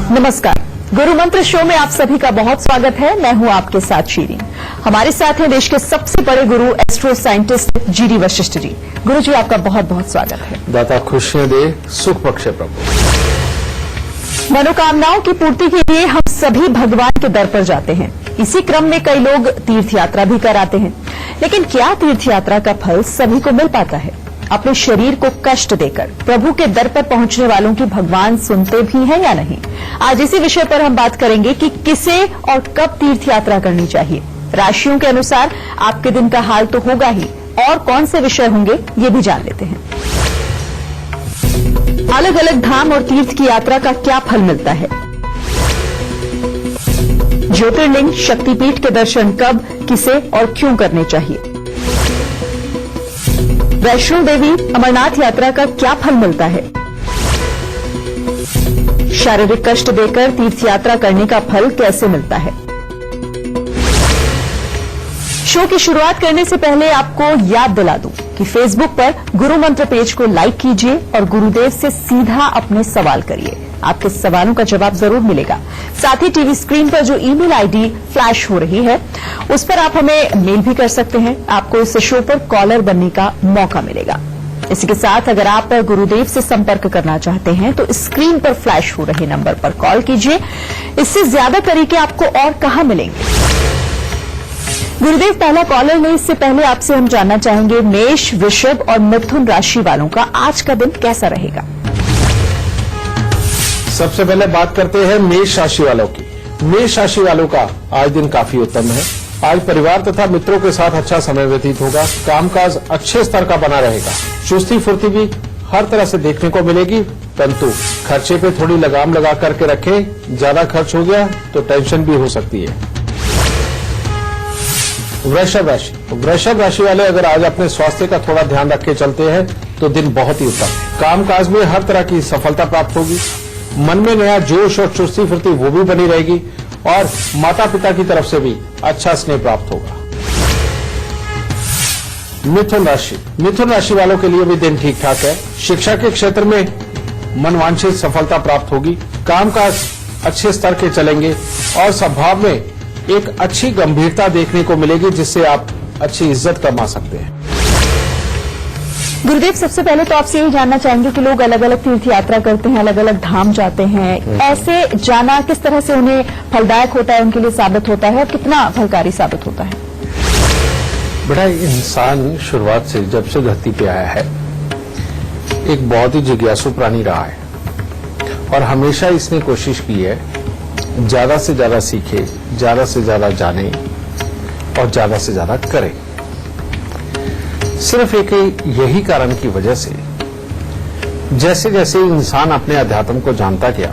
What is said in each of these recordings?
नमस्कार, गुरु मंत्र शो में आप सभी का बहुत स्वागत है। मैं हूं आपके साथ शीरीन। हमारे साथ हैं देश के सबसे बड़े गुरु astro scientist GD Vashishtha ji. गुरु जी, आपका बहुत बहुत स्वागत है। दाता खुशियां दे, सुख बख्शे प्रभु। मनोकामनाओं की पूर्ति के लिए हम सभी भगवान के दर पर जाते हैं। इसी क्रम में कई लोग तीर्थ यात्रा भी कराते हैं, लेकिन क्या तीर्थ यात्रा का फल सभी को मिल पाता है? अपने शरीर को कष्ट देकर प्रभु के दर पर पहुंचने वालों की भगवान सुनते भी हैं या नहीं? आज इसी विषय पर हम बात करेंगे कि किसे और कब तीर्थ यात्रा करनी चाहिए। राशियों के अनुसार आपके दिन का हाल तो होगा ही, और कौन से विषय होंगे ये भी जान लेते हैं। अलग अलग धाम और तीर्थ की यात्रा का क्या फल मिलता है? ज्योतिर्लिंग शक्तिपीठ के दर्शन कब, किसे और क्यों करने चाहिए? वैष्णो देवी अमरनाथ यात्रा का क्या फल मिलता है? शारीरिक कष्ट देकर तीर्थ यात्रा करने का फल कैसे मिलता है? शो की शुरुआत करने से पहले आपको याद दिला दूं कि फेसबुक पर गुरु मंत्र पेज को लाइक कीजिए और गुरुदेव से सीधा अपने सवाल करिए। आपके सवालों का जवाब जरूर मिलेगा। साथ ही टीवी स्क्रीन पर जो ईमेल आईडी फ्लैश हो रही है, उस पर आप हमें मेल भी कर सकते हैं। आपको इस शो पर कॉलर बनने का मौका मिलेगा। इसी के साथ अगर आप गुरुदेव से संपर्क करना चाहते हैं तो स्क्रीन पर फ्लैश हो रहे नंबर पर कॉल कीजिए। इससे ज्यादा तरीके आपको और कहां मिलेंगे? गुरुदेव, पहला कॉलर ले, इससे पहले आपसे हम जानना चाहेंगे मेष, वृषभ और मिथुन राशि वालों का आज का दिन कैसा रहेगा? सबसे पहले बात करते हैं मेष राशि वालों की। मेष राशि वालों का आज दिन काफी उत्तम है। आज परिवार तथा मित्रों के साथ अच्छा समय व्यतीत होगा। कामकाज अच्छे स्तर का बना रहेगा। चुस्ती फुर्ती भी हर तरह से देखने को मिलेगी, परंतु खर्चे पे थोड़ी लगाम लगा करके रखें। ज्यादा खर्च हो गया तो टेंशन भी हो सकती है। वृषभ राशि वाले अगर आज अपने स्वास्थ्य का थोड़ा ध्यान रख के चलते हैं तो दिन बहुत ही उत्तम है। कामकाज में हर तरह की सफलता प्राप्त होगी। मन में नया जोश और चुस्ती फुर्ती वो भी बनी रहेगी और माता पिता की तरफ से भी अच्छा स्नेह प्राप्त होगा। मिथुन राशि वालों के लिए भी दिन ठीक ठाक है। शिक्षा के क्षेत्र में मनवांछित सफलता प्राप्त होगी। कामकाज अच्छे स्तर के चलेंगे और स्वभाव में एक अच्छी गंभीरता देखने को मिलेगी, जिससे आप अच्छी इज्जत कमा सकते हैं। गुरुदेव, सबसे पहले तो आपसे यही जानना चाहेंगे कि लोग अलग अलग तीर्थ यात्रा करते हैं, अलग अलग धाम जाते हैं। ऐसे जाना किस तरह से उन्हें फलदायक होता है, उनके लिए साबित होता है और कितना फलकारी साबित होता है? बड़ा इंसान शुरुआत से जब से धरती पे आया है एक बहुत ही जिज्ञासु प्राणी रहा है और हमेशा इसने कोशिश की है ज्यादा से ज्यादा सीखे, ज्यादा से ज्यादा जाने और ज्यादा से ज्यादा करे। सिर्फ एक यही कारण की वजह से जैसे जैसे इंसान अपने अध्यात्म को जानता गया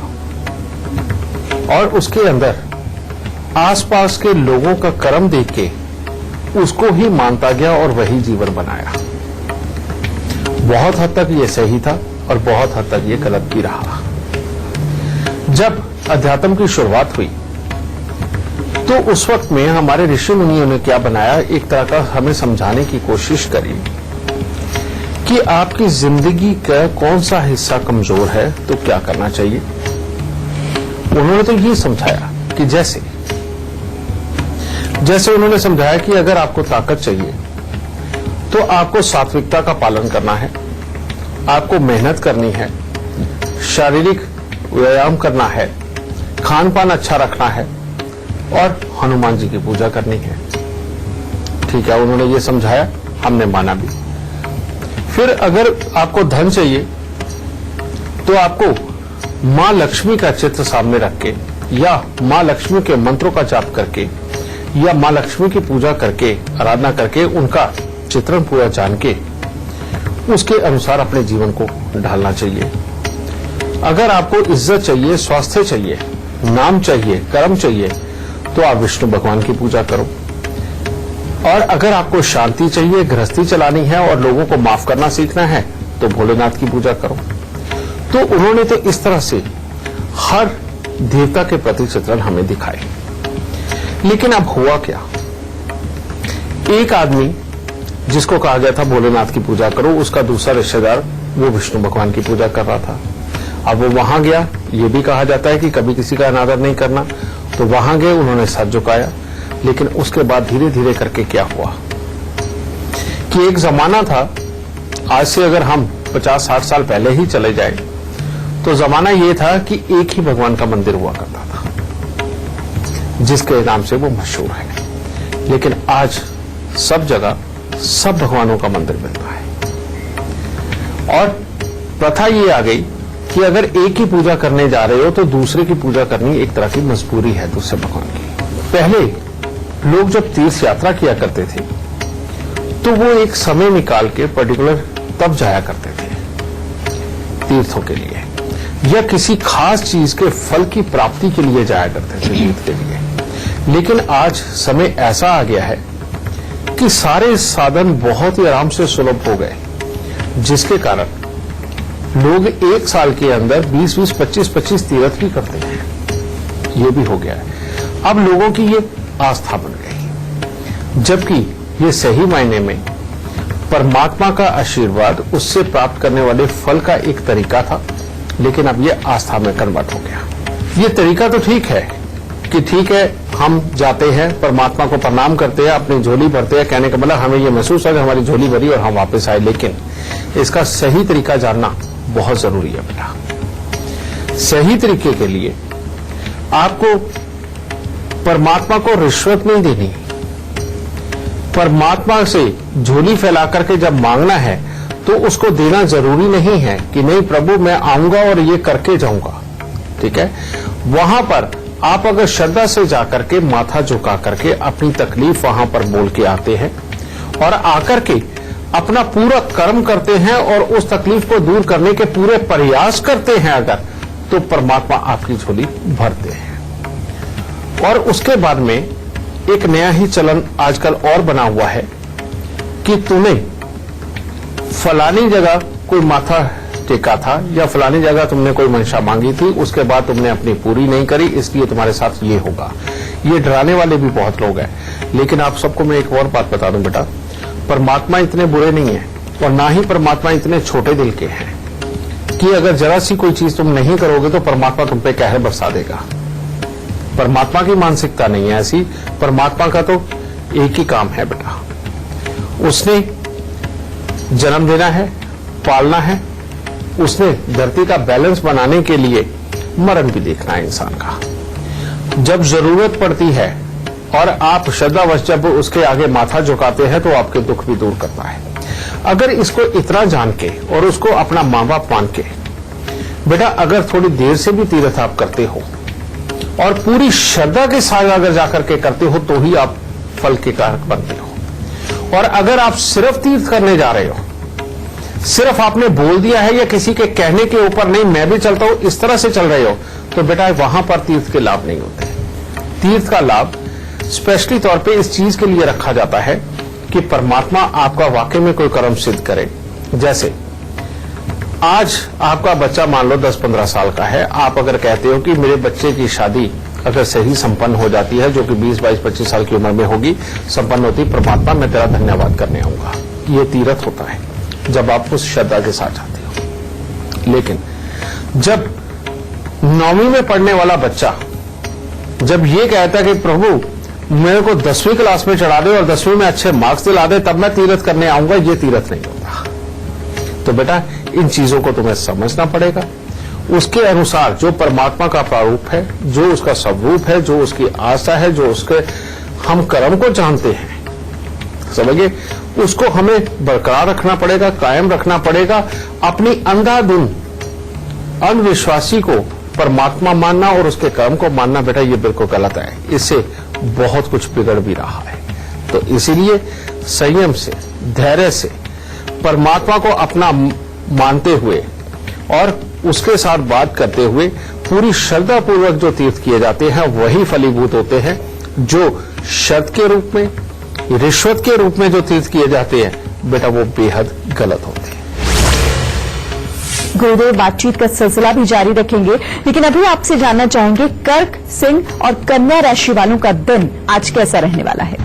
और उसके अंदर आसपास के लोगों का कर्म देख के उसको ही मानता गया और वही जीवन बनाया। बहुत हद तक ये सही था और बहुत हद तक ये गलत भी रहा। जब अध्यात्म की शुरुआत हुई तो उस वक्त में हमारे ऋषि मुनियों ने क्या बनाया, एक तरह का हमें समझाने की कोशिश करी कि आपकी जिंदगी का कौन सा हिस्सा कमजोर है तो क्या करना चाहिए। उन्होंने तो ये समझाया कि जैसे उन्होंने समझाया कि अगर आपको ताकत चाहिए तो आपको सात्विकता का पालन करना है, आपको मेहनत करनी है, शारीरिक व्यायाम करना है, खान पान अच्छा रखना है और हनुमान जी की पूजा करनी है। ठीक है, उन्होंने ये समझाया, हमने माना भी। फिर अगर आपको धन चाहिए तो आपको मां लक्ष्मी का चित्र सामने रख के या मां लक्ष्मी के मंत्रों का जाप करके या मां लक्ष्मी की पूजा करके, आराधना करके, उनका चित्रण पूरा जान के उसके अनुसार अपने जीवन को ढालना चाहिए। अगर आपको इज्जत चाहिए, स्वास्थ्य चाहिए, नाम चाहिए, कर्म चाहिए तो आप विष्णु भगवान की पूजा करो। और अगर आपको शांति चाहिए, गृहस्थी चलानी है और लोगों को माफ करना सीखना है तो भोलेनाथ की पूजा करो। तो उन्होंने तो इस तरह से हर देवता के प्रति चित्रण हमें दिखाए। लेकिन अब हुआ क्या, एक आदमी जिसको कहा गया था भोलेनाथ की पूजा करो, उसका दूसरा रिश्तेदार वो विष्णु भगवान की पूजा कर रहा था। अब वो वहां गया, ये भी कहा जाता है कि कभी किसी का अनादर नहीं करना। तो वहां गए, उन्होंने सर झुकाया, लेकिन उसके बाद धीरे धीरे करके क्या हुआ कि एक जमाना था, आज से अगर हम 50-60 साल पहले ही चले जाएं, तो जमाना ये था कि एक ही भगवान का मंदिर हुआ करता था, जिसके नाम से वो मशहूर है। लेकिन आज सब जगह सब भगवानों का मंदिर मिलता है, और प्रथा ये आ गई कि अगर एक ही पूजा करने जा रहे हो तो दूसरे की पूजा करनी एक तरह की मजबूरी है दूसरे भगवान की। पहले लोग जब तीर्थ यात्रा किया करते थे तो वो एक समय निकाल के पर्टिकुलर तब जाया करते थे तीर्थों के लिए, या किसी खास चीज के फल की प्राप्ति के लिए जाया करते थे तीर्थ के लिए। लेकिन आज समय ऐसा आ गया है कि सारे साधन बहुत ही आराम से सुलभ हो गए, जिसके कारण लोग एक साल के अंदर 20-20, 25-25 तीर्थ भी करते हैं। ये भी हो गया है। अब लोगों की ये आस्था बन गई, जबकि ये सही मायने में परमात्मा का आशीर्वाद, उससे प्राप्त करने वाले फल का एक तरीका था, लेकिन अब ये आस्था में कन्वर्ट हो गया। ये तरीका तो ठीक है कि ठीक है, हम जाते हैं, परमात्मा को प्रणाम करते हैं, अपनी झोली भरते हैं, कहने का मतलब हमें ये महसूस है कि हमारी झोली भरी और हम वापस आए। लेकिन इसका सही तरीका जानना बहुत जरूरी है बेटा। सही तरीके के लिए आपको परमात्मा को रिश्वत नहीं देनी। परमात्मा से झोली फैला करके जब मांगना है तो उसको देना जरूरी नहीं है कि नहीं प्रभु मैं आऊंगा और ये करके जाऊंगा, ठीक है। वहां पर आप अगर श्रद्धा से जाकर के माथा झुका करके अपनी तकलीफ वहां पर बोल के आते हैं और आकर के अपना पूरा कर्म करते हैं और उस तकलीफ को दूर करने के पूरे प्रयास करते हैं अगर, तो परमात्मा आपकी झोली भरते हैं। और उसके बाद में एक नया ही चलन आजकल और बना हुआ है कि तुम्हें फलानी जगह कोई माथा टेका था या फलानी जगह तुमने कोई मंशा मांगी थी, उसके बाद तुमने अपनी पूरी नहीं करी, इसलिए तुम्हारे साथ ये होगा। ये डराने वाले भी बहुत लोग हैं। लेकिन आप सबको मैं एक और बात बता दूं बेटा, परमात्मा इतने बुरे नहीं है और ना ही परमात्मा इतने छोटे दिल के हैं कि अगर जरा सी कोई चीज तुम नहीं करोगे तो परमात्मा तुम पे कहर बरसा देगा। परमात्मा की मानसिकता नहीं है ऐसी। परमात्मा का तो एक ही काम है बेटा, उसने जन्म देना है, पालना है, उसने धरती का बैलेंस बनाने के लिए मरण भी देखना है इंसान का। जब जरूरत पड़ती है और आप श्रद्धावश जब उसके आगे माथा झुकाते हैं तो आपके दुख भी दूर करता है। अगर इसको इतना जान के और उसको अपना माँ बाप मान के बेटा, अगर थोड़ी देर से भी तीर्थ आप करते हो और पूरी श्रद्धा के साथ अगर जाकर के करते हो तो ही आप फल के कारक बनते हो। और अगर आप सिर्फ तीर्थ करने जा रहे हो, सिर्फ आपने बोल दिया है या किसी के कहने के ऊपर नहीं मैं भी चलता हूं इस तरह से चल रहे हो, तो बेटा वहां पर तीर्थ के लाभ नहीं होते। तीर्थ का लाभ स्पेशली तौर पे इस चीज के लिए रखा जाता है कि परमात्मा आपका वाकई में कोई कर्म सिद्ध करे। जैसे आज आपका बच्चा मान लो 10-15 साल का है, आप अगर कहते हो कि मेरे बच्चे की शादी अगर सही संपन्न हो जाती है, जो कि 20, 22, 25 साल की उम्र में होगी, संपन्न होती, परमात्मा मैं तेरा धन्यवाद करने आऊंगा। ये तीर्थ होता है जब आप उस श्रद्धा के साथ जाते हो। लेकिन जब 9वीं में पढ़ने वाला बच्चा जब ये कहता है कि प्रभु मेरे को 10वीं क्लास में चढ़ा दे और 10वीं में अच्छे मार्क्स दिला दे तब मैं तीर्थ करने आऊंगा, ये तीर्थ नहीं होता। तो बेटा इन चीजों को तुम्हें समझना पड़ेगा। उसके अनुसार जो परमात्मा का प्रारूप है, जो उसका स्वरूप है, जो उसकी आशा है, जो उसके हम कर्म को जानते हैं, समझिए, उसको हमें बरकरार रखना पड़ेगा, कायम रखना पड़ेगा। अपनी अंधाधुन अंधविश्वासी को परमात्मा मानना और उसके कर्म को मानना बेटा ये बिल्कुल गलत है। इससे बहुत कुछ बिगड़ भी रहा है। तो इसीलिए संयम से, धैर्य से परमात्मा को अपना मानते हुए और उसके साथ बात करते हुए पूरी श्रद्धा पूर्वक जो तीर्थ किए जाते हैं वही फलीभूत होते हैं। जो शर्त के रूप में, रिश्वत के रूप में जो तीर्थ किए जाते हैं बेटा वो बेहद गलत होते हैं। गुरुदेव बातचीत का सिलसिला भी जारी रखेंगे, लेकिन अभी आपसे जानना चाहेंगे कर्क, सिंह और कन्या राशि वालों का दिन आज कैसा रहने वाला है।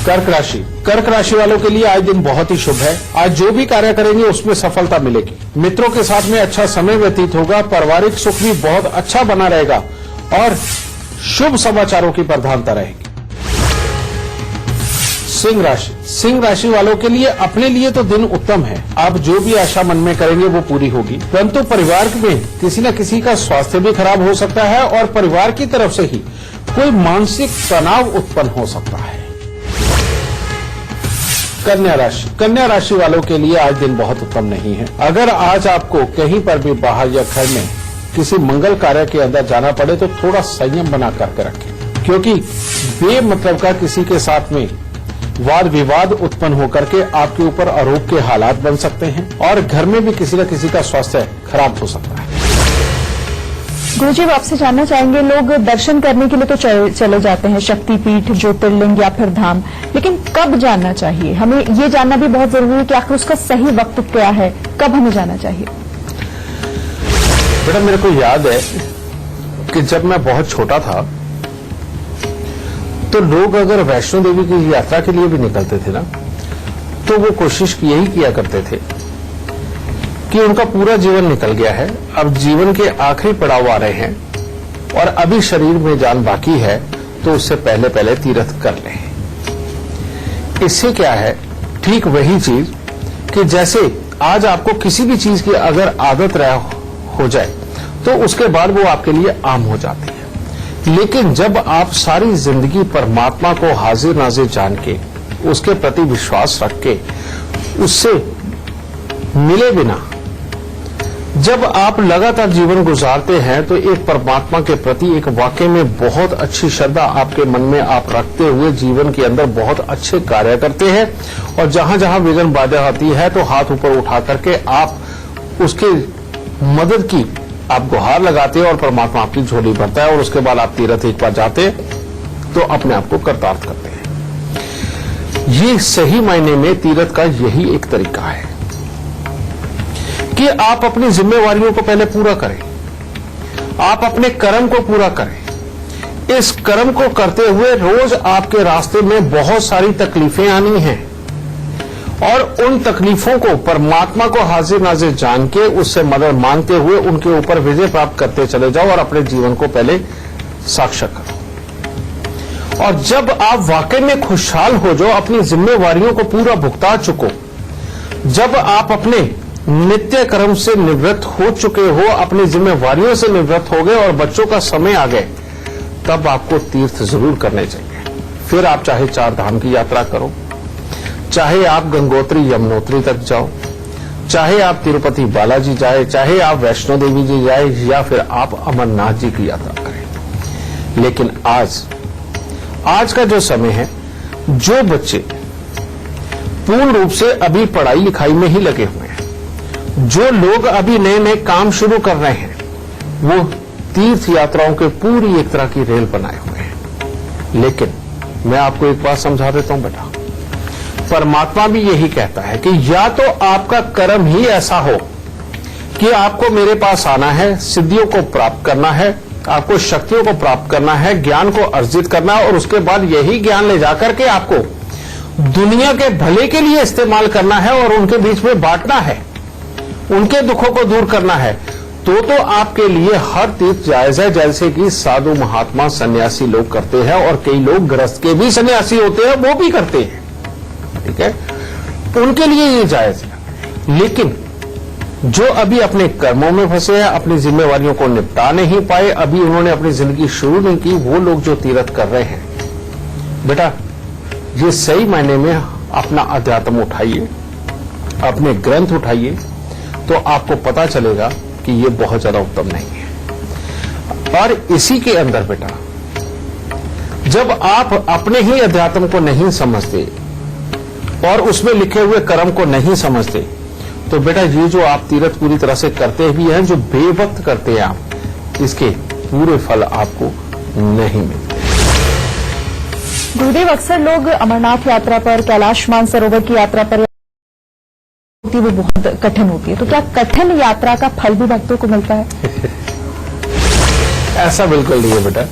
कर्क राशि वालों के लिए आज दिन बहुत ही शुभ है। आज जो भी कार्य करेंगे उसमें सफलता मिलेगी। मित्रों के साथ में अच्छा समय व्यतीत होगा। पारिवारिक सुख भी बहुत अच्छा बना रहेगा और शुभ समाचारों की प्रधानता रहेगी। सिंह राशि वालों के लिए अपने लिए तो दिन उत्तम है। आप जो भी आशा मन में करेंगे वो पूरी होगी, परंतु परिवार में किसी न किसी का स्वास्थ्य भी खराब हो सकता है और परिवार की तरफ से ही कोई मानसिक तनाव उत्पन्न हो सकता है। कन्या राशि वालों के लिए आज दिन बहुत उत्तम नहीं है। अगर आज आपको कहीं पर भी बाहर या घर में किसी मंगल कार्य के अंदर जाना पड़े तो थोड़ा संयम बना करके रखें, क्योंकि बेमतलब का किसी के साथ में वाद विवाद उत्पन्न होकर के आपके ऊपर आरोप के हालात बन सकते हैं और घर में भी किसी न किसी का स्वास्थ्य खराब हो सकता है। गुरुजी, अब आपसे जानना चाहेंगे, लोग दर्शन करने के लिए तो चले जाते हैं, शक्तिपीठ, ज्योतिर्लिंग या फिर धाम, लेकिन कब जाना चाहिए? हमें ये जानना भी बहुत जरूरी है कि आखिर उसका सही वक्त क्या है, कब हमें जाना चाहिए? बेटा, मेरे को याद है कि जब मैं बहुत छोटा था तो लोग अगर वैष्णो देवी की यात्रा के लिए भी निकलते थे ना, तो वो कोशिश यही किया करते थे कि उनका पूरा जीवन निकल गया है, अब जीवन के आखिरी पड़ाव आ रहे हैं और अभी शरीर में जान बाकी है, तो उससे पहले पहले तीर्थ कर लें। इससे क्या है, ठीक वही चीज कि जैसे आज आपको किसी भी चीज की अगर आदत हो जाए तो उसके बाद वो आपके लिए आम हो जाती है। लेकिन जब आप सारी जिंदगी परमात्मा को हाजिर नाजिर जान के, उसके प्रति विश्वास रख के, उससे मिले बिना जब आप लगातार जीवन गुजारते हैं तो एक परमात्मा के प्रति एक वाकई में बहुत अच्छी श्रद्धा आपके मन में आप रखते हुए जीवन के अंदर बहुत अच्छे कार्य करते हैं और जहां जहां विघ्न बाधा आती है तो हाथ ऊपर उठा करके आप उसके मदद की आप गुहार लगाते हैं और परमात्मा आपकी झोली भरता है और उसके बाद आप तीर्थ एक बार जाते हैं तो अपने आप को कृतार्थ करते हैं। ये सही मायने में तीर्थ का यही एक तरीका है कि आप अपनी जिम्मेवारियों को पहले पूरा करें, आप अपने कर्म को पूरा करें। इस कर्म को करते हुए रोज आपके रास्ते में बहुत सारी तकलीफें आनी हैं और उन तकलीफों को परमात्मा को हाजिर नाजिर जान के उससे मदद मांगते हुए उनके ऊपर विजय प्राप्त करते चले जाओ और अपने जीवन को पहले साक्षात करो। और जब आप वाकई में खुशहाल हो जाओ, अपनी जिम्मेवारियों को पूरा भुगता चुको, जब आप अपने नित्य कर्म से निवृत्त हो चुके हो, अपनी जिम्मेवारियों से निवृत्त हो गए और बच्चों का समय आ गए, तब आपको तीर्थ जरूर करने चाहिए। फिर आप चाहे 4 धाम की यात्रा करो, चाहे आप गंगोत्री यमुनोत्री तक जाओ, चाहे आप तिरुपति बालाजी जाए, चाहे आप वैष्णो देवी जी जाए या फिर आप अमरनाथ जी की यात्रा करें। लेकिन आज का जो समय है, जो बच्चे पूर्ण रूप से अभी पढ़ाई लिखाई में ही लगे हुए हैं, जो लोग अभी नए नए काम शुरू कर रहे हैं, वो तीर्थ यात्राओं के पूरी एक तरह की रेल बनाए हुए हैं। लेकिन मैं आपको एक बात समझा देता हूं बेटा, परमात्मा भी यही कहता है कि या तो आपका कर्म ही ऐसा हो कि आपको मेरे पास आना है, सिद्धियों को प्राप्त करना है, आपको शक्तियों को प्राप्त करना है, ज्ञान को अर्जित करना है और उसके बाद यही ज्ञान ले जाकर के आपको दुनिया के भले के लिए इस्तेमाल करना है और उनके बीच में बांटना है, उनके दुखों को दूर करना है, तो आपके लिए हर तीर्थ जायज है, जैसे कि साधु महात्मा सन्यासी लोग करते हैं और कई लोग गृहस्थ के भी सन्यासी होते हैं, वो भी करते हैं, ठीक है, उनके लिए ये जायज है। लेकिन जो अभी अपने कर्मों में फंसे हैं, अपनी जिम्मेवारियों को निपटा नहीं पाए, अभी उन्होंने अपनी जिंदगी शुरू नहीं की, वो लोग जो तीर्थ कर रहे हैं, बेटा ये सही मायने में अपना अध्यात्म उठाइए, अपने ग्रंथ उठाइए, तो आपको पता चलेगा कि ये बहुत ज्यादा उत्तम नहीं है। और इसी के अंदर बेटा, जब आप अपने ही अध्यात्म को नहीं समझते और उसमें लिखे हुए कर्म को नहीं समझते, तो बेटा ये जो आप तीर्थ पूरी तरह से करते भी हैं, जो बेवक्त करते हैं आप, इसके पूरे फल आपको नहीं मिलते। गुरुदेव, अक्सर लोग अमरनाथ यात्रा पर, कैलाश मानसरोवर की यात्रा पर होती, वो बहुत कठिन होती है, तो क्या कठिन यात्रा का फल भी भक्तों को मिलता है? ऐसा बिल्कुल नहीं है बेटा।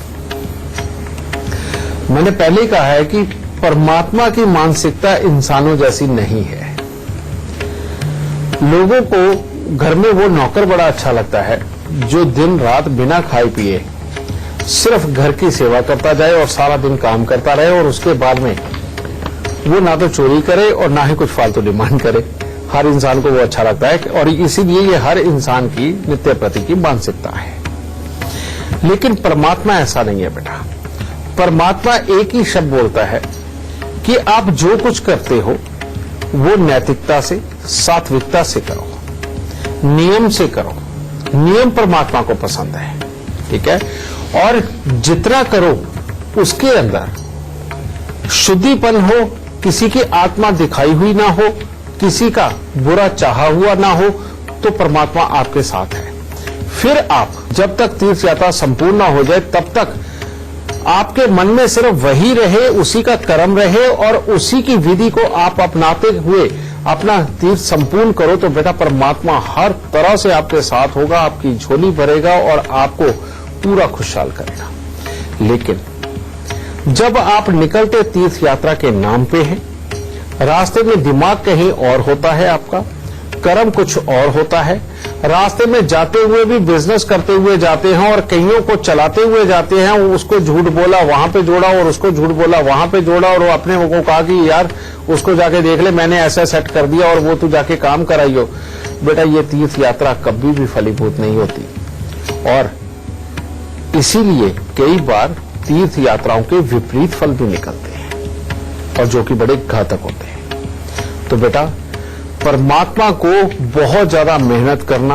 मैंने पहले ही कहा है कि परमात्मा की मानसिकता इंसानों जैसी नहीं है। लोगों को घर में वो नौकर बड़ा अच्छा लगता है जो दिन रात बिना खाए पिए सिर्फ घर की सेवा करता जाए और सारा दिन काम करता रहे और उसके बाद में वो ना तो चोरी करे और ना ही कुछ फालतू डिमांड करे। हर इंसान को वो अच्छा लगता है और इसीलिए ये हर इंसान की नित्य प्रति की मानसिकता है। लेकिन परमात्मा ऐसा नहीं है बेटा। परमात्मा एक ही शब्द बोलता है कि आप जो कुछ करते हो वो नैतिकता से, सात्विकता से करो, नियम से करो। नियम परमात्मा को पसंद है, ठीक है। और जितना करो उसके अंदर शुद्धिपन हो, किसी की आत्मा दिखाई हुई ना हो, किसी का बुरा चाहा हुआ ना हो, तो परमात्मा आपके साथ है। फिर आप जब तक तीर्थ यात्रा संपूर्ण ना हो जाए तब तक आपके मन में सिर्फ वही रहे, उसी का कर्म रहे और उसी की विधि को आप अपनाते हुए अपना तीर्थ संपूर्ण करो, तो बेटा परमात्मा हर तरह से आपके साथ होगा, आपकी झोली भरेगा और आपको पूरा खुशहाल करेगा। लेकिन जब आप निकलते तीर्थ यात्रा के नाम पे हैं, रास्ते में दिमाग कहीं और होता है, आपका कर्म कुछ और होता है, रास्ते में जाते हुए भी बिजनेस करते हुए जाते हैं और कईयों को चलाते हुए जाते हैं, उसको झूठ बोला वहां पे जोड़ा और उसको झूठ बोला वहां पे जोड़ा और वो अपने को कहा कि यार उसको जाके देख ले, मैंने ऐसा सेट कर दिया और वो तू जाके काम कराइयो। बेटा ये तीर्थ यात्रा कभी भी फलीभूत नहीं होती और इसीलिए कई बार तीर्थ यात्राओं के विपरीत फल भी निकलते हैं और जो कि बड़े घातक होते हैं। तो बेटा परमात्मा को बहुत ज्यादा मेहनत करना,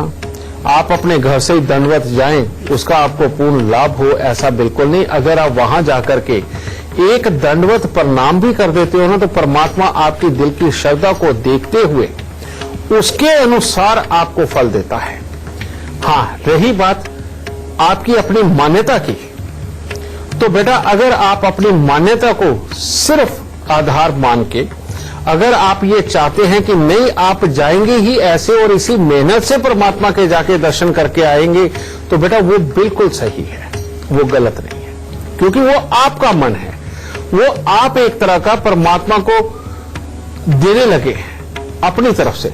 आप अपने घर से ही दंडवत जाएं, उसका आपको पूर्ण लाभ हो ऐसा बिल्कुल नहीं। अगर आप वहां जाकर के एक दंडवत प्रणाम भी कर देते हो ना, तो परमात्मा आपकी दिल की श्रद्धा को देखते हुए उसके अनुसार आपको फल देता है। हाँ, रही बात आपकी अपनी मान्यता की, तो बेटा अगर आप अपनी मान्यता को सिर्फ आधार मान के अगर आप ये चाहते हैं कि नहीं आप जाएंगे ही ऐसे और इसी मेहनत से परमात्मा के जाके दर्शन करके आएंगे, तो बेटा वो बिल्कुल सही है, वो गलत नहीं है, क्योंकि वो आपका मन है। वो आप एक तरह का परमात्मा को देने लगे अपनी तरफ से।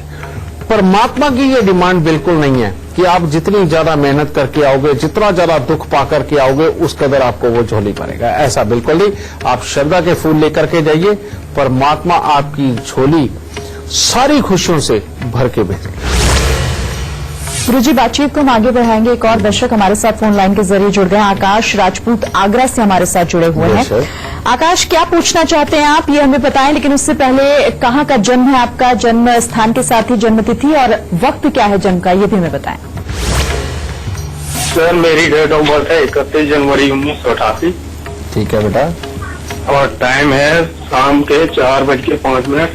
परमात्मा की ये डिमांड बिल्कुल नहीं है कि आप जितनी ज्यादा मेहनत करके आओगे, जितना ज्यादा दुख पा करके आओगे, उस कदर आपको वो झोली भरेगा, ऐसा बिल्कुल नहीं। आप श्रद्धा के फूल लेकर के जाइए, परमात्मा आपकी झोली सारी खुशियों से भर के भेजेगा। गुरुजी, बातचीत को हम आगे बढ़ाएंगे। एक और दर्शक हमारे साथ फोन लाइन के जरिए जुड़ गए हैं। आकाश राजपूत आगरा से हमारे साथ जुड़े हुए हैं। आकाश, क्या पूछना चाहते हैं आप, ये हमें बताएं, लेकिन उससे पहले कहाँ का जन्म है आपका, जन्म स्थान के साथ ही जन्म तिथि और वक्त क्या है जन्म का, ये भी हमें बताएं। सर मेरी डेट ऑफ बर्थ है 31 जनवरी 1988। ठीक है बेटा। और टाइम है शाम के 4:05।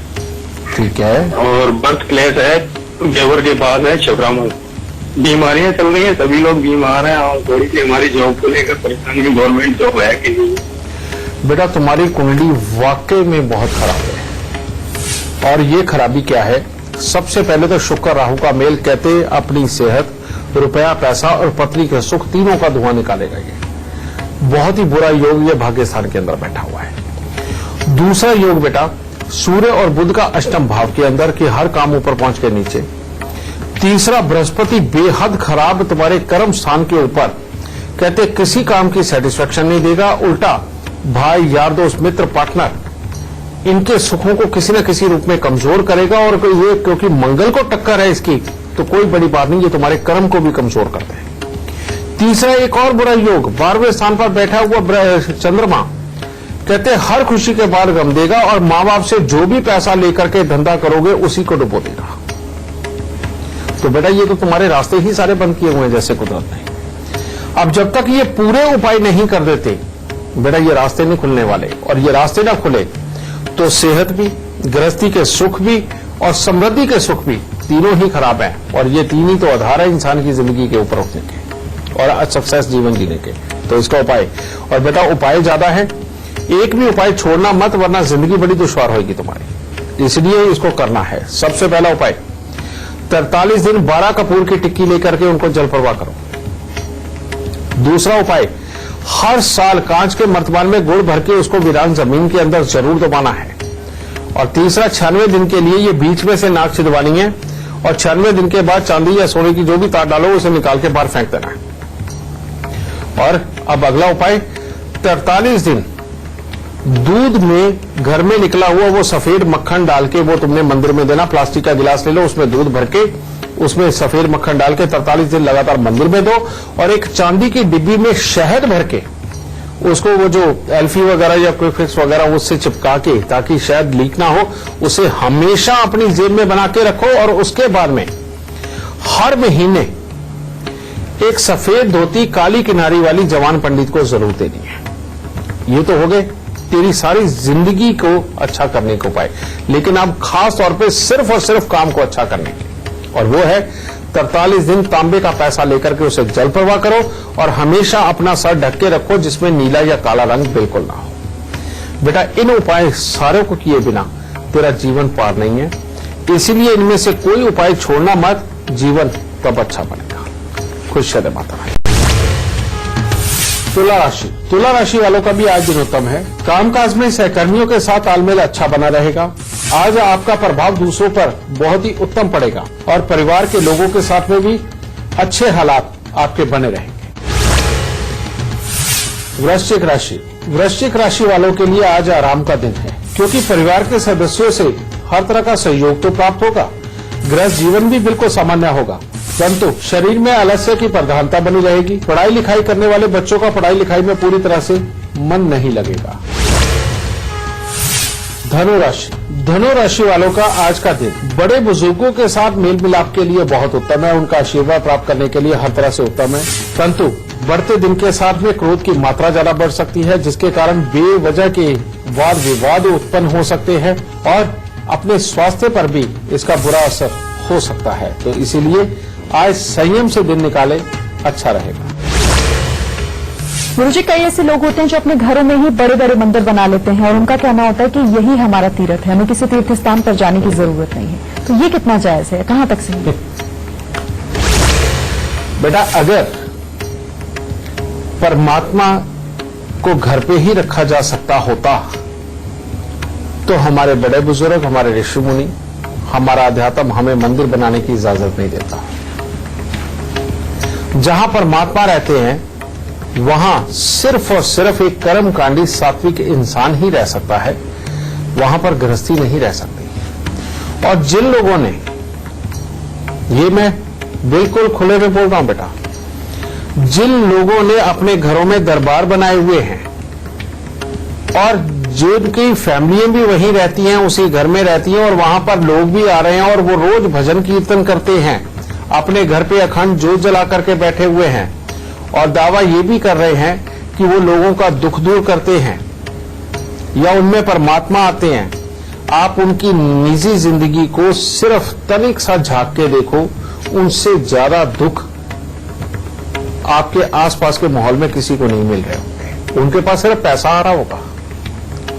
ठीक है। और बर्थ प्लेस है गेवर के पास है, छपरामऊ। बीमारियां चल रही हैं, सभी लोग बीमार हैं और थोड़ी सी हमारी जॉब को लेकर परेशानी, गवर्नमेंट जॉब है कि नहीं। बेटा तुम्हारी कुंडली वाकई में बहुत खराब है। और ये खराबी क्या है, सबसे पहले तो शुक्र राहु का मेल, कहते अपनी सेहत, रुपया, पैसा और पत्नी के सुख तीनों का धुआं निकालेगा। ये बहुत ही बुरा योग ये भाग्य स्थान के अंदर बैठा हुआ है। दूसरा योग बेटा सूर्य और बुध का अष्टम भाव के अंदर, कि हर काम ऊपर पहुंच के नीचे। तीसरा बृहस्पति बेहद खराब तुम्हारे कर्म स्थान के ऊपर, कहते किसी काम की सेटिस्फेक्शन नहीं देगा, उल्टा भाई, यार, दोस्त, मित्र, पार्टनर, इनके सुखों को किसी न किसी रूप में कमजोर करेगा। और ये क्योंकि मंगल को टक्कर है इसकी, तो कोई बड़ी बात नहीं, ये तुम्हारे कर्म को भी कमजोर करते हैं। तीसरा एक और बुरा योग, 12वें स्थान पर बैठा हुआ चंद्रमा, कहते हर खुशी के बाद गम देगा और मां बाप से जो भी पैसा लेकर के धंधा करोगे उसी को डुबो देगा। तो बेटा ये तो तुम्हारे रास्ते ही सारे बंद किए हुए हैं जैसे कुदरत ने। अब जब तक ये पूरे उपाय नहीं कर देते बेटा, ये रास्ते नहीं खुलने वाले। और ये रास्ते ना खुले तो सेहत भी, गृहस्थी के सुख भी और समृद्धि के सुख भी तीनों ही खराब हैं। और ये तीन ही तो आधार है इंसान की जिंदगी के ऊपर उठने के और सक्सेस जीवन जीने के। तो इसका उपाय, और बेटा उपाय ज्यादा है, एक भी उपाय छोड़ना मत, वरना जिंदगी बड़ी दुश्वार होगी तुम्हारी, इसलिए इसको करना है। सबसे पहला उपाय, 43 दिन 12 कपूर की टिक्की लेकर के उनको जल प्रवाह करो। दूसरा उपाय, हर साल कांच के मर्तबान में गुड़ भर के उसको वीरान जमीन के अंदर जरूर दबाना है। और तीसरा 96 दिन के लिए ये बीच में से नाक छिदवानी है और 96 दिन के बाद चांदी या सोने की जो भी तार डालो उसे निकाल के बाहर फेंक देना है। और अब अगला उपाय, 43 दिन दूध में घर में निकला हुआ वो सफेद मक्खन डाल के वो तुमने मंदिर में देना। प्लास्टिक का गिलास ले लो, उसमें दूध भर के उसमें सफेद मक्खन डाल के 43 दिन लगातार मंदिर में दो और एक चांदी की डिब्बी में शहद भर के उसको वो जो एल्फी वगैरह या क्विक फिक्स वगैरह उससे चिपका के, ताकि शहद लीक ना हो, उसे हमेशा अपनी जेब में बना के रखो। और उसके बाद में हर महीने एक सफेद धोती काली किनारी वाली जवान पंडित को जरूर देनी है। ये तो हो गए तेरी सारी जिंदगी को अच्छा करने के उपाय, लेकिन अब खास तौर पे सिर्फ और सिर्फ काम को अच्छा करने के, और वो है 43 दिन तांबे का पैसा लेकर के उसे जल प्रवाह करो और हमेशा अपना सर ढक के रखो जिसमें नीला या काला रंग बिल्कुल ना हो। बेटा, इन उपाय सारे को किए बिना तेरा जीवन पार नहीं है, इसीलिए इनमें से कोई उपाय छोड़ना मत, जीवन तब अच्छा बनेगा। खुश रहे माता रानी। तुला राशि, तुला राशि वालों का भी आज दिन उत्तम है। कामकाज में सहकर्मियों के साथ तालमेल अच्छा बना रहेगा। आज आपका प्रभाव दूसरों पर बहुत ही उत्तम पड़ेगा और परिवार के लोगों के साथ में भी अच्छे हालात आपके बने रहेंगे। वृश्चिक राशि, वृश्चिक राशि वालों के लिए आज आराम का दिन है, क्योंकि परिवार के सदस्यों से हर तरह का सहयोग तो प्राप्त होगा। गृहस्थ जीवन भी बिल्कुल सामान्य होगा, परंतु शरीर में आलस्य की प्रधानता बनी रहेगी। पढ़ाई लिखाई करने वाले बच्चों का पढ़ाई लिखाई में पूरी तरह से मन नहीं लगेगा। धनु राशि, धनु राशि वालों का आज का दिन बड़े बुजुर्गों के साथ मेल मिलाप के लिए बहुत उत्तम है। उनका आशीर्वाद प्राप्त करने के लिए हर तरह से उत्तम है, परंतु बढ़ते दिन के साथ में क्रोध की मात्रा ज्यादा बढ़ सकती है, जिसके कारण बेवजह के वाद विवाद उत्पन्न हो सकते हैं और अपने स्वास्थ्य पर भी इसका बुरा असर हो सकता है। तो इसीलिए आज संयम से दिन निकाले, अच्छा रहेगा। गुरुजी, कई ऐसे लोग होते हैं जो अपने घरों में ही बड़े बड़े मंदिर बना लेते हैं और उनका कहना होता है कि यही हमारा तीर्थ है, हमें किसी तीर्थ स्थान पर जाने की जरूरत नहीं है। तो ये कितना जायज है, कहां तक सही है? बेटा, अगर परमात्मा को घर पे ही रखा जा सकता होता तो हमारे बड़े बुजुर्ग, हमारे ऋषि मुनि, हमारा अध्यात्म हमें मंदिर बनाने की इजाजत नहीं देता। जहां परमात्मा रहते हैं वहां सिर्फ और सिर्फ एक कर्मकांडी सात्विक इंसान ही रह सकता है, वहां पर गृहस्थी नहीं रह सकती। और जिन लोगों ने, ये मैं बिल्कुल खुले में बोल रहा हूं बेटा, जिन लोगों ने अपने घरों में दरबार बनाए हुए हैं और जिनकी फैमिलियां भी वहीं रहती हैं, उसी घर में रहती हैं और वहां पर लोग भी आ रहे हैं और वो रोज भजन कीर्तन करते हैं, अपने घर पे अखंड जोत जला करके बैठे हुए हैं और दावा ये भी कर रहे हैं कि वो लोगों का दुख दूर करते हैं या उनमें परमात्मा आते हैं। आप उनकी निजी जिंदगी को सिर्फ तनिक सा झांक के देखो, उनसे ज्यादा दुख आपके आसपास के माहौल में किसी को नहीं मिल रहे होंगे। उनके पास सिर्फ पैसा आ रहा होगा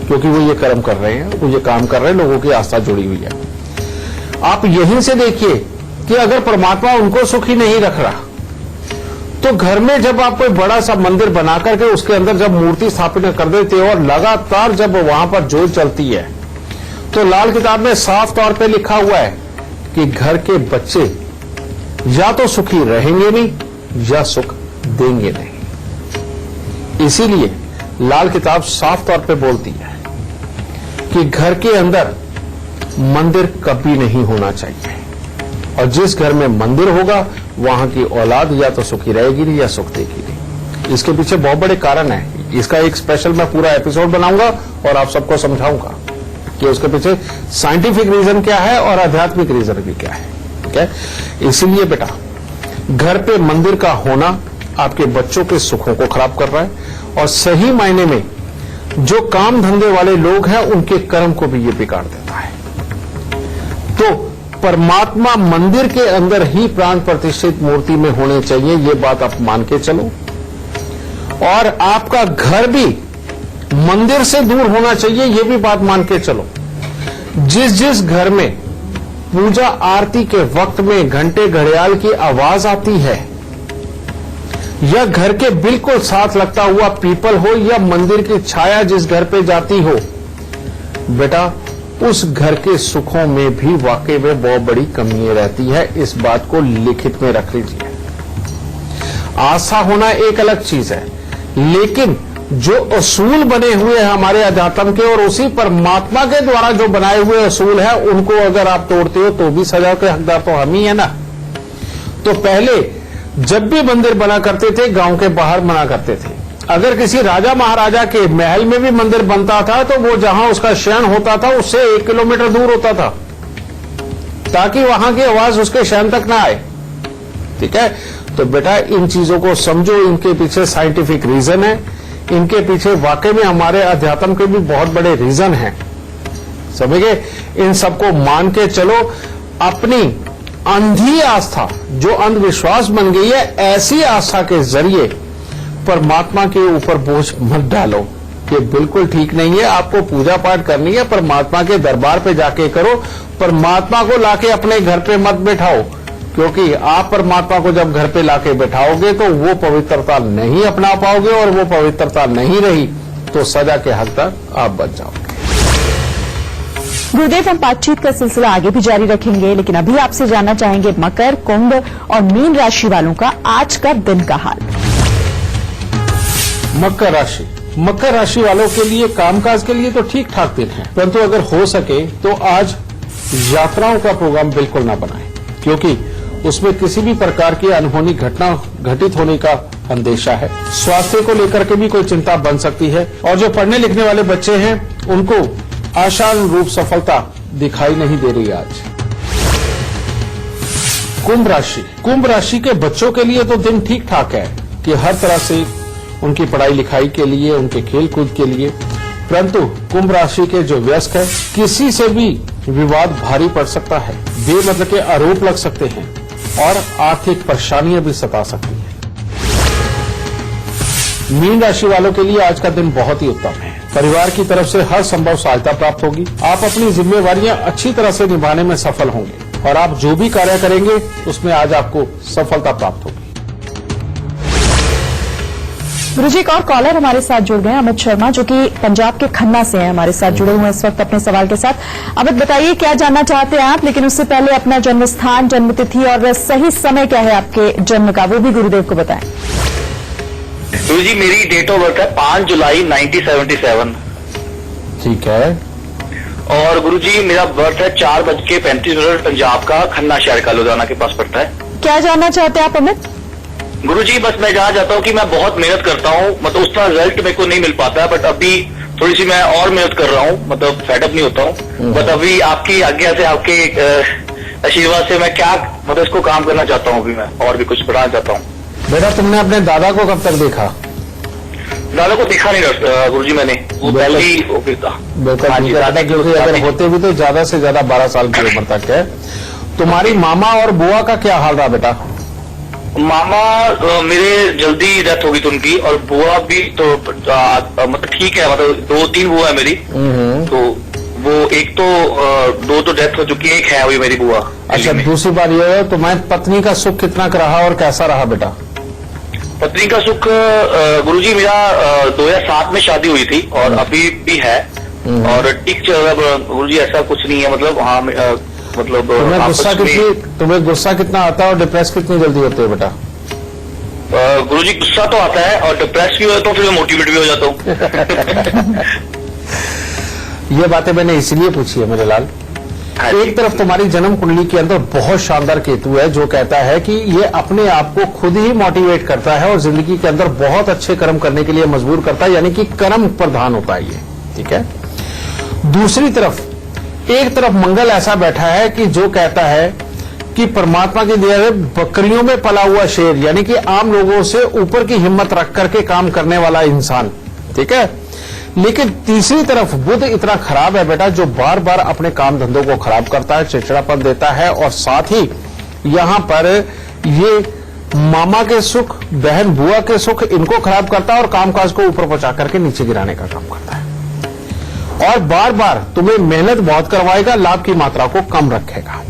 क्योंकि वो ये कर्म कर रहे हैं, वो ये काम कर रहे हैं, लोगों की आस्था जुड़ी हुई है। आप यहीं से देखिए कि अगर परमात्मा उनको सुखी नहीं रख रहा तो घर में जब आप कोई बड़ा सा मंदिर बना करके उसके अंदर जब मूर्ति स्थापित कर देते हो और लगातार जब वहां पर जोत चलती है तो लाल किताब में साफ तौर पे लिखा हुआ है कि घर के बच्चे या तो सुखी रहेंगे नहीं या सुख देंगे नहीं। इसीलिए लाल किताब साफ तौर पे बोलती है कि घर के अंदर मंदिर कभी नहीं होना चाहिए और जिस घर में मंदिर होगा वहां की औलाद या तो सुखी रहेगी नहीं या सुख देगी नहीं। इसके पीछे बहुत बड़े कारण है, इसका एक स्पेशल मैं पूरा एपिसोड बनाऊंगा और आप सबको समझाऊंगा कि उसके पीछे साइंटिफिक रीजन क्या है और आध्यात्मिक रीजन भी क्या है। ठीक है, इसीलिए बेटा घर पे मंदिर का होना आपके बच्चों के सुखों को खराब कर रहा है और सही मायने में जो काम धंधे वाले लोग हैं उनके कर्म को भी ये बिगाड़ देता है। तो परमात्मा मंदिर के अंदर ही प्राण प्रतिष्ठित मूर्ति में होने चाहिए, ये बात आप मान के चलो। और आपका घर भी मंदिर से दूर होना चाहिए, ये भी बात मान के चलो। जिस घर में पूजा आरती के वक्त में घंटे घड़ियाल की आवाज आती है या घर के बिल्कुल साथ लगता हुआ पीपल हो या मंदिर की छाया जिस घर पे जाती हो, बेटा उस घर के सुखों में भी वाकई में बहुत बड़ी कमियां रहती है। इस बात को लिखित में रख लीजिए। आस्था होना एक अलग चीज है, लेकिन जो असूल बने हुए हैं हमारे अध्यात्म के और उसी परमात्मा के द्वारा जो बनाए हुए असूल है, उनको अगर आप तोड़ते हो तो भी सजा के हकदार तो हम ही है ना। तो पहले जब भी मंदिर बना करते थे, गांव के बाहर बना करते थे। अगर किसी राजा महाराजा के महल में भी मंदिर बनता था तो वो जहां उसका शयन होता था उससे 1 किलोमीटर दूर होता था, ताकि वहां की आवाज उसके शयन तक ना आए। ठीक है, तो बेटा इन चीजों को समझो, इनके पीछे साइंटिफिक रीजन है, इनके पीछे वाकई में हमारे अध्यात्म के भी बहुत बड़े रीजन हैं। समझ गए? इन सबको मान के चलो। अपनी अंधी आस्था जो अंधविश्वास बन गई है, ऐसी आस्था के जरिए परमात्मा के ऊपर बोझ मत डालो। ये बिल्कुल ठीक नहीं है। आपको पूजा पाठ करनी है, परमात्मा के दरबार पे जाके करो। परमात्मा को लाके अपने घर पे मत बैठाओ, क्योंकि आप परमात्मा को जब घर पे लाके बैठाओगे तो वो पवित्रता नहीं अपना पाओगे, और वो पवित्रता नहीं रही तो सजा के हकदार आप बच जाओगे। गुरुदेव, हम बातचीत का सिलसिला आगे भी जारी रखेंगे, लेकिन अभी आपसे जानना चाहेंगे मकर, कुंभ और मीन राशि वालों का आज का दिन का हाल। मकर राशि, मकर राशि वालों के लिए कामकाज के लिए तो ठीक ठाक दिन है, परंतु अगर हो सके तो आज यात्राओं का प्रोग्राम बिल्कुल ना बनाएं, क्योंकि उसमें किसी भी प्रकार की अनहोनी घटना घटित होने का अंदेशा है। स्वास्थ्य को लेकर के भी कोई चिंता बन सकती है, और जो पढ़ने लिखने वाले बच्चे हैं उनको आशानुरूप सफलता दिखाई नहीं दे रही आज। कुंभ राशि, कुंभ राशि के बच्चों के लिए तो दिन ठीक ठाक है कि हर तरह से उनकी पढ़ाई लिखाई के लिए, उनके खेल कूद के लिए, परंतु कुंभ राशि के जो वयस्क है, किसी से भी विवाद भारी पड़ सकता है, बेमतलब के आरोप लग सकते हैं और आर्थिक परेशानियां भी सता सकती हैं। मीन राशि वालों के लिए आज का दिन बहुत ही उत्तम है। परिवार की तरफ से हर संभव सहायता प्राप्त होगी। आप अपनी जिम्मेवारियां अच्छी तरह से निभाने में सफल होंगे, और आप जो भी कार्य करेंगे उसमें आज आपको सफलता प्राप्त होगी। गुरुजी, एक और कॉलर हमारे साथ जुड़ गए हैं, अमित शर्मा, जो कि पंजाब के खन्ना से हैं, हमारे साथ जुड़े हुए हैं इस वक्त अपने सवाल के साथ। अमित, बताइए क्या जानना चाहते हैं आप, लेकिन उससे पहले अपना जन्म स्थान, जन्म तिथि और सही समय क्या है आपके जन्म का, वो भी गुरुदेव को बताएं। गुरुजी, मेरी डेट ऑफ बर्थ है 5 जुलाई 1977। ठीक है। और गुरुजी मेरा बर्थ है 4:35 पंजाब का, खन्ना शहर का, लुधियाना के पास पड़ता है। क्या जानना चाहते हैं आप अमित? गुरुजी बस मैं जानना चाहता हूँ कि मैं बहुत मेहनत करता हूँ, मतलब उसका रिजल्ट मेरे को नहीं मिल पाता है, बट अभी थोड़ी सी मैं और मेहनत कर रहा हूँ, मतलब फेडअप नहीं होता हूँ। बट अभी आपकी आज्ञा से, आपके आशीर्वाद से मैं क्या मतलब इसको काम करना चाहता हूँ, अभी मैं और भी कुछ बढ़ाना चाहता हूँ। बेटा, तुमने अपने दादा को कब तक देखा? दादा को देखा नहीं गुरुजी मैंने, वो पहले ही ओके था। हाँ जी, दादा, क्योंकि अगर होते भी तो ज्यादा से ज्यादा 12 साल की उम्र तक है। तुम्हारी मामा और बुआ का क्या हाल रहा बेटा? मामा मेरे जल्दी डेथ हो गई थी उनकी, और बुआ भी तो मतलब ठीक है, मतलब 2-3 बुआ है मेरी। तो वो एक तो 2 तो डेथ हो चुकी है, एक है अभी मेरी बुआ। अच्छा, दूसरी बात यह है, तुम्हारी पत्नी का सुख कितना रहा और कैसा रहा बेटा? पत्नी का सुख गुरुजी मेरा 2007 में शादी हुई थी, और अभी भी है, और ठीक चल रहा गुरुजी, ऐसा कुछ नहीं है। मतलब हाँ, मतलब तुम्हें गुस्सा कितना आता है और डिप्रेस कितनी जल्दी होते हो बेटा? गुरुजी गुस्सा तो आता है, और डिप्रेस भी होता हूँ, फिर मैं मोटिवेट भी हो जाता हूँ। ये बातें मैंने इसलिए पूछी है मेरे लाल। एक तरफ तुम्हारी जन्म कुंडली के अंदर बहुत शानदार केतु है, जो कहता है कि ये अपने आप को खुद ही मोटिवेट करता है और जिंदगी के अंदर बहुत अच्छे कर्म करने के लिए मजबूर करता है, यानी कि कर्म प्रधान होता है ये। ठीक है। दूसरी तरफ एक तरफ मंगल ऐसा बैठा है कि जो कहता है कि परमात्मा की दया से बकरियों में पला हुआ शेर, यानी कि आम लोगों से ऊपर की हिम्मत रख करके काम करने वाला इंसान। ठीक है। लेकिन तीसरी तरफ बुध इतना खराब है बेटा, जो बार बार अपने काम धंधों को खराब करता है, चिड़चिड़ापन देता है, और साथ ही यहां पर ये मामा के सुख, बहन बुआ के सुख, इनको खराब करता है, और कामकाज को ऊपर पहुंचा करके नीचे गिराने का काम करता है, और बार बार तुम्हें मेहनत बहुत करवाएगा, लाभ की मात्रा को कम रखेगा।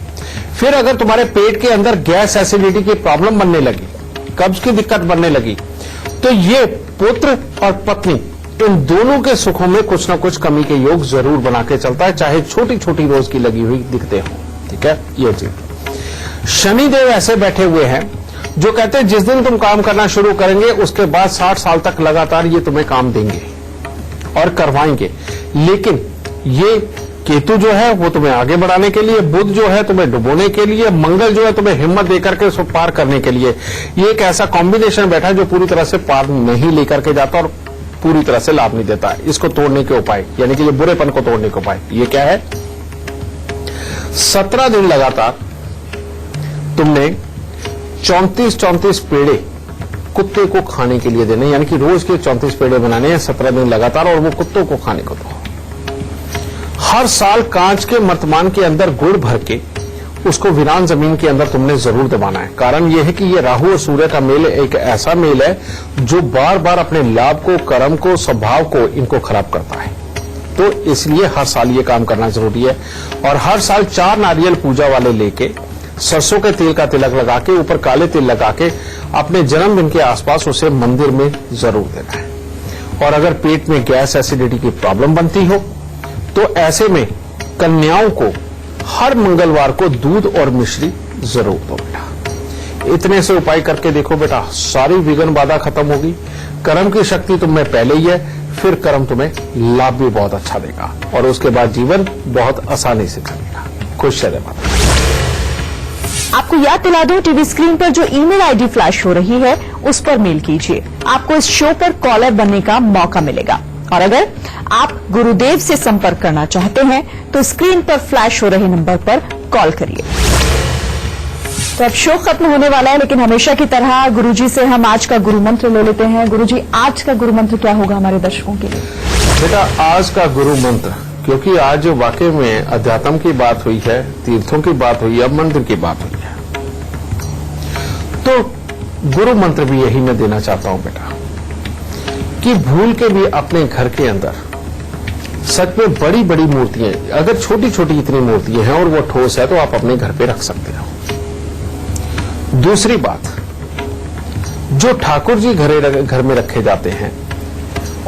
फिर अगर तुम्हारे पेट के अंदर गैस एसिडिटी की प्रॉब्लम बनने लगी कब्ज की दिक्कत बनने लगी, तो ये पुत्र और पत्नी इन दोनों के सुखों में कुछ ना कुछ कमी के योग जरूर बना के चलता है, चाहे छोटी छोटी रोज की लगी हुई दिखते हो। ठीक है, ये चीज। शनिदेव ऐसे बैठे हुए हैं जो कहते हैं जिस दिन तुम काम करना शुरू करेंगे उसके बाद 60 साल तक लगातार ये तुम्हें काम देंगे और करवाएंगे। लेकिन ये केतु जो है वो तुम्हें आगे बढ़ाने के लिए, बुध जो है तुम्हें डुबोने के लिए, मंगल जो है तुम्हें हिम्मत देकर के उसको पार करने के लिए, ये एक ऐसा कॉम्बिनेशन बैठा है जो पूरी तरह से पार नहीं लेकर के जाता और पूरी तरह से लाभ नहीं देता। इसको तोड़ने के उपाय, यानी कि ये बुरेपन को तोड़ने के उपाय, ये क्या है? 17 दिन लगातार तुमने 34 पेड़े कुत्ते को खाने के लिए देने, यानी कि रोज के 34 पेड़े बनाने हैं 17 दिन लगातार, और वो कुत्तों को खाने को दो। हर साल कांच के मर्तमान के अंदर गुड़ भर के उसको वीरान जमीन के अंदर तुमने जरूर दबाना है। कारण यह है कि ये राहु और सूर्य का मेल एक ऐसा मेल है जो बार बार अपने लाभ को, कर्म को, स्वभाव को इनको खराब करता है। तो इसलिए हर साल ये काम करना जरूरी है। और हर साल 4 नारियल पूजा वाले लेके सरसों के तेल का तिलक लगा के, ऊपर काले तिल लगा के अपने जन्मदिन के आसपास उसे मंदिर में जरूर देना है। और अगर पेट में गैस, एसिडिटी की प्रॉब्लम बनती हो तो ऐसे में कन्याओं को हर मंगलवार को दूध और मिश्री जरूर दो बेटा। इतने से उपाय करके देखो बेटा, सारी विघ्न बाधा खत्म होगी। कर्म की शक्ति तुम में पहले ही है, फिर कर्म तुम्हें लाभ भी बहुत अच्छा देगा और उसके बाद जीवन बहुत आसानी से चलेगा। खुश रहे माता। आपको याद दिला दूं, टीवी स्क्रीन पर जो ईमेल आईडी फ्लैश हो रही है उस पर मेल कीजिए, आपको इस शो पर कॉलर बनने का मौका मिलेगा। और अगर आप गुरुदेव से संपर्क करना चाहते हैं तो स्क्रीन पर फ्लैश हो रहे नंबर पर कॉल करिए। तो अब शो खत्म होने वाला है, लेकिन हमेशा की तरह गुरुजी से हम आज का गुरु मंत्र ले लेते हैं। गुरुजी, आज का गुरु मंत्र क्या होगा हमारे दर्शकों के लिए? बेटा, आज का गुरु मंत्र, क्योंकि आज वाकई में अध्यात्म की बात हुई है, तीर्थों की बात हुई है, मंदिर की बात हुई है, तो गुरु मंत्र भी यही मैं देना चाहता हूं बेटा, कि भूल के भी अपने घर के अंदर सच में बड़ी बड़ी मूर्तियां, अगर छोटी छोटी इतनी मूर्तियां हैं और वो ठोस है तो आप अपने घर पे रख सकते हो। दूसरी बात, जो ठाकुर जी घर में रखे जाते हैं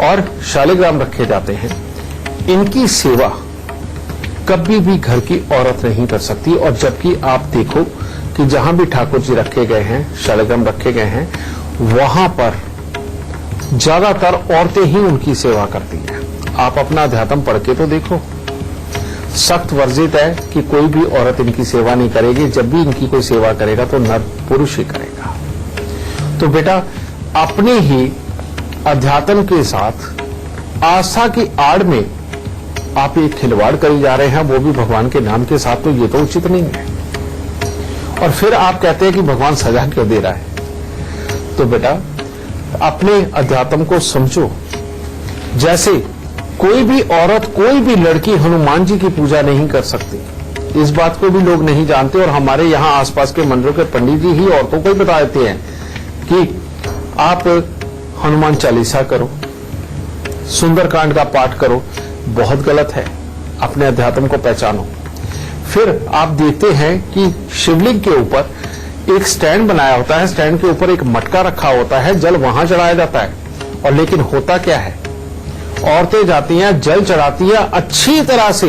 और शालिग्राम रखे जाते हैं, इनकी सेवा कभी भी घर की औरत नहीं कर सकती। और जबकि आप देखो कि जहां भी ठाकुर जी रखे गए हैं, शालिग्राम रखे गए हैं, वहां पर ज्यादातर औरतें ही उनकी सेवा करती हैं। आप अपना अध्यात्म पढ़ के तो देखो, सख्त वर्जित है कि कोई भी औरत इनकी सेवा नहीं करेगी। जब भी इनकी कोई सेवा करेगा तो नर पुरुष ही करेगा। तो बेटा, अपने ही अध्यात्म के साथ आस्था की आड़ में आप एक खिलवाड़ करी जा रहे हैं, वो भी भगवान के नाम के साथ, तो ये तो उचित नहीं है। और फिर आप कहते हैं कि भगवान सजा क्यों दे रहा है? तो बेटा, अपने अध्यात्म को समझो। जैसे कोई भी औरत, कोई भी लड़की हनुमान जी की पूजा नहीं कर सकती, इस बात को भी लोग नहीं जानते। और हमारे यहां आसपास के मंदिरों के पंडित जी ही औरतों को ही बता देते हैं कि आप हनुमान चालीसा करो, सुंदरकांड का पाठ करो। बहुत गलत है। अपने अध्यात्म को पहचानो। फिर आप देखते हैं कि शिवलिंग के ऊपर एक स्टैंड बनाया होता है, स्टैंड के ऊपर एक मटका रखा होता है, जल वहां चढ़ाया जाता है। और लेकिन होता क्या है, औरतें जाती हैं, जल चढ़ाती हैं, अच्छी तरह से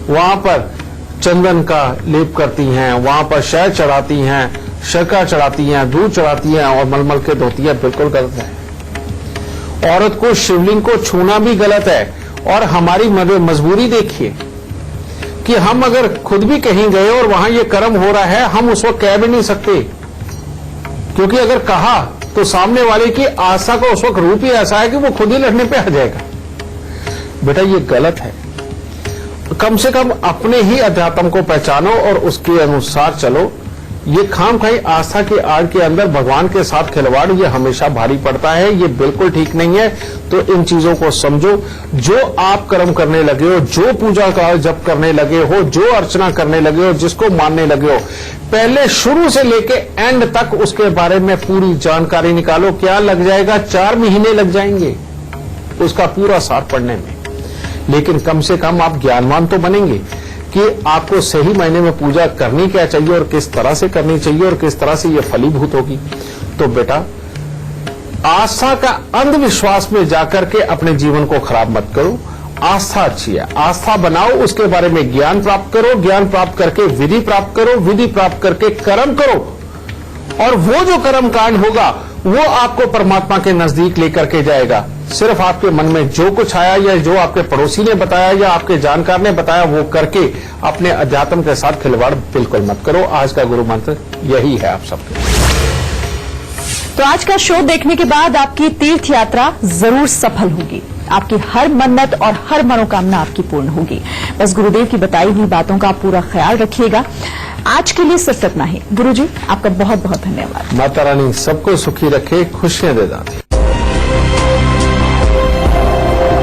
वहां पर चंदन का लेप करती हैं, वहां पर शहद चढ़ाती हैं, शर्करा चढ़ाती हैं, दूध चढ़ाती हैं और मलमल के धोती हैं। बिल्कुल गलत है। औरत को शिवलिंग को छूना भी गलत है। और हमारी मजबूरी देखिए कि हम अगर खुद भी कहीं गए और वहां ये कर्म हो रहा है, हम उस वक्त कह भी नहीं सकते, क्योंकि अगर कहा तो सामने वाले की आशा का उस वक्त रूप ही ऐसा है कि वो खुद ही लड़ने पे आ जाएगा। बेटा, ये गलत है। कम से कम अपने ही अध्यात्म को पहचानो और उसके अनुसार चलो। ये खामखाई आस्था के आड़ के अंदर भगवान के साथ खिलवाड़, ये हमेशा भारी पड़ता है। ये बिल्कुल ठीक नहीं है। तो इन चीजों को समझो। जो आप कर्म करने लगे हो, जो पूजा का जप करने लगे हो, जो अर्चना करने लगे हो, जिसको मानने लगे हो, पहले शुरू से लेके एंड तक उसके बारे में पूरी जानकारी निकालो। क्या लग जाएगा? 4 महीने लग जाएंगे उसका पूरा सार पढ़ने में। लेकिन कम से कम आप ज्ञानवान तो बनेंगे कि आपको सही मायने में पूजा करनी क्या चाहिए और किस तरह से करनी चाहिए और किस तरह से ये फलीभूत होगी। तो बेटा आस्था का अंधविश्वास में जाकर के अपने जीवन को खराब मत करो। आस्था अच्छी है, आस्था बनाओ, उसके बारे में ज्ञान प्राप्त करो, ज्ञान प्राप्त करके विधि प्राप्त करो, विधि प्राप्त करके कर्म करो, और वो जो कर्म कांड होगा वो आपको परमात्मा के नजदीक लेकर के जाएगा। सिर्फ आपके मन में जो कुछ आया या जो आपके पड़ोसी ने बताया या आपके जानकार ने बताया वो करके अपने अध्यात्म के साथ खिलवाड़ बिल्कुल मत करो। आज का गुरु मंत्र यही है आप सबके। तो आज का शो देखने के बाद आपकी तीर्थ यात्रा जरूर सफल होगी, आपकी हर मन्नत और हर मनोकामना आपकी पूर्ण होगी। बस गुरुदेव की बताई हुई बातों का पूरा ख्याल रखिएगा। आज के लिए सिर्फ इतना ही। गुरुजी, आपका बहुत बहुत धन्यवाद। माता रानी सबको सुखी रखे, खुशियां दे दाती।